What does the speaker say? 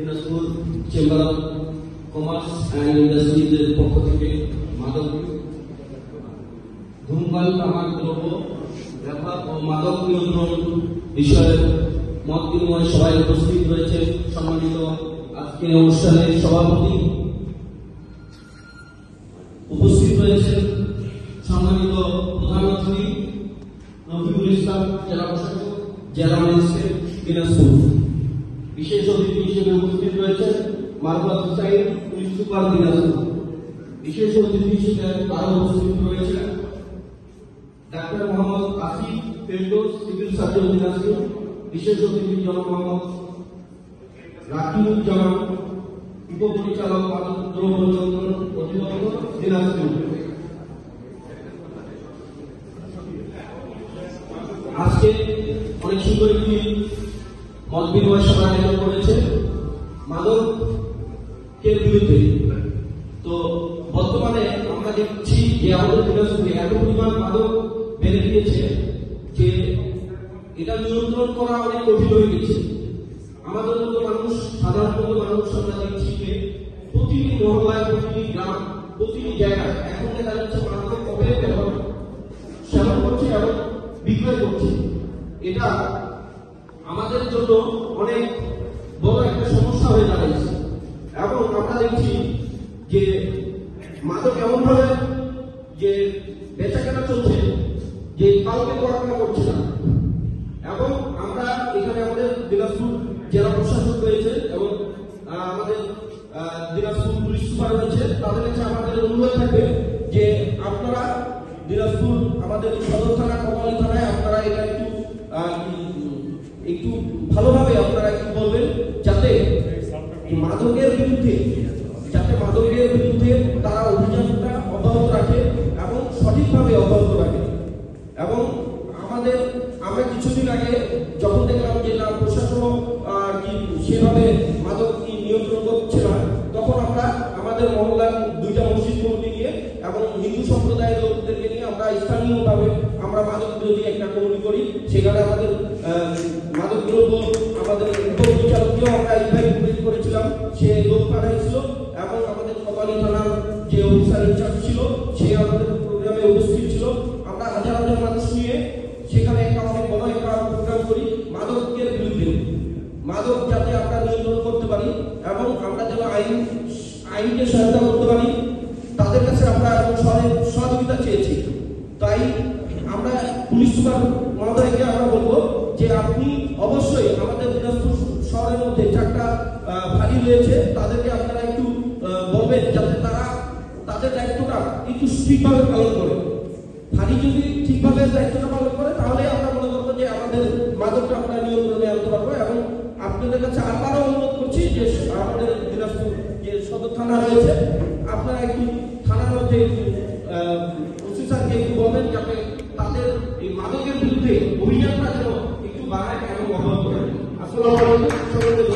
Dinajpur chamber of commerce and ইন্ডাস্ট্রিজের পক্ষ থেকে মাদক ধূমপান তামাক দ্রব্য ব্যাপার ও মাদক নিয়ন্ত্রণ বিষয়ে মত বিনিময় সভায় উপস্থিত রয়েছে সম্মানিত আজকের অনুষ্ঠানের সভাপতি, উপস্থিত রয়েছেন সম্মানিত প্রধানমন্ত্রী রফিকুল ইসলাম জেলা প্রশাসক জেলা ম্যাজিস্ট্রেট দিনাজপুর, বিশেষ অতিথি হিসেবে উপস্থিত রয়েছেন মারুফাত হুসাইন পুলিশ সুপার দিনাজপুর, বিশেষ অতিথি হিসেবে আরো উপস্থিত রয়েছেন doctor Mohammad Asif Ferdous civil surgeon Dinajpur, বিশেষ অতিথি জনাব মোহাম্মদ রাকিবুজ্জামান উপপরিচালক মাদক দ্রব্য নিয়ন্ত্রণ অধিদপ্তর দিনাজপুর। আজকে অনেক সুন্দর একটি মত বিনিময় সভা আয়োজন করেছে মাদকের বিরুদ্ধে। তো বর্তমানে আমরা দেখছি যে আমাদের দিনাজপুরে এত পরিমাণ মাদক বেড়ে গিয়েছে যে এটা নিয়ন্ত্রণ করা অনেক কঠিন হয়ে গেছে। আমাদের মতো মানুষ, সাধারণ মানুষ আমরা দেখছি যে প্রতিটি মহল্লায়, প্রতিটি গ্রাম, প্রতিটি জায়গায় এখন দেখা যাচ্ছে মাদক কবে ব্যবহার সেবন করছে এবং বিক্রয় করছে। এটা আমাদের জন্য অনেক বড় একটা সমস্যা হয়ে দাঁড়িয়েছে এবং আমরা দেখছি যে মাদক এমন ভাবে যে বেচা কেনা চলছে যে কাউকে পড়াশোনা করছে না। এবং আমরা এখানে আমাদের দিনাজপুর জেলা প্রশাসক রয়েছে এবং আমাদের দিনাজপুর পুলিশ সুপার রয়েছে, তাদের কাছে আমাদের অনুরোধ থাকবে যে আপনারা দিনাজপুর আমাদের সদর থানা কোতোয়ালি থানায় আপনারা এটা একটু ভালোভাবে আপনারা একটু বলবেন যাতে মাদকের বিরুদ্ধে তারা অভিযানটা অব্যাহত রাখে এবং সঠিকভাবে অব্যাহত রাখে। এবং আমরা কিছুদিন আগে যখন দেখলাম যে না প্রশাসন সেভাবে মাদক নিয়ন্ত্রণ করছে না, তখন আমরা আমাদের মহল্লার 2টা মসজিদ কমিটি নিয়ে এবং হিন্দু সম্প্রদায়ের লোকদেরকে নিয়ে আমরা স্থানীয়ভাবে আমরা মাদক বিরোধী একটা কমিটি করি। সেখানে আমাদের মাদক দ্রব্য আমাদের উপপরিচালককেও আমরা ইনভাইট করেছিলাম, সে লোক পাঠাইছিল এবং আমাদের কোতোয়ালি থানার যে অফিসার ইনচার্জ ছিল সে আমাদের প্রোগ্রামে উপস্থিত ছিল। আমরা হাজার হাজার মানুষ নিয়ে সেখানে একটা অনেক বড় একটা প্রোগ্রাম করি মাদকের বিরুদ্ধে, মাদক যাতে আমরা নিয়ন্ত্রণ করতে পারি এবং আমরা যেন আইনকে সহায়তা করতে পারি, তাদের কাছে আমরা সহযোগিতা চেয়েছি। তাই আমরা পুলিশ সুপার মহোদয়কে আমরা বলবো যে আপনি অবশ্যই আমাদের দিনাজপুর শহরের মধ্যে 4টা ফাঁড়ি রয়েছে, তাদেরকে আপনারা একটু বলবেন যাতে তারা তাদের দায়িত্বটা একটু ঠিকভাবে পালন করে। ফাঁড়ি যদি ঠিকভাবে দায়িত্বটা পালন করে তাহলে আমরা মনে করবো যে আমাদের মাদকটা আমরা নিয়ন্ত্রণে আনতে পারবো। এবং আপনাদের কাছে আবারও অনুরোধ করছি যে আমাদের দিনাজপুর যে সদর থানা রয়েছে আপনারা একটু থানার মধ্যে অফিসারকে একটু বলবেন যাতে তাদের এই মাদকের বিরুদ্ধে অভিযানটা যেন একটু বাড়ায় এবং অব্যাহত রাখে। আসসালামু আলাইকুম।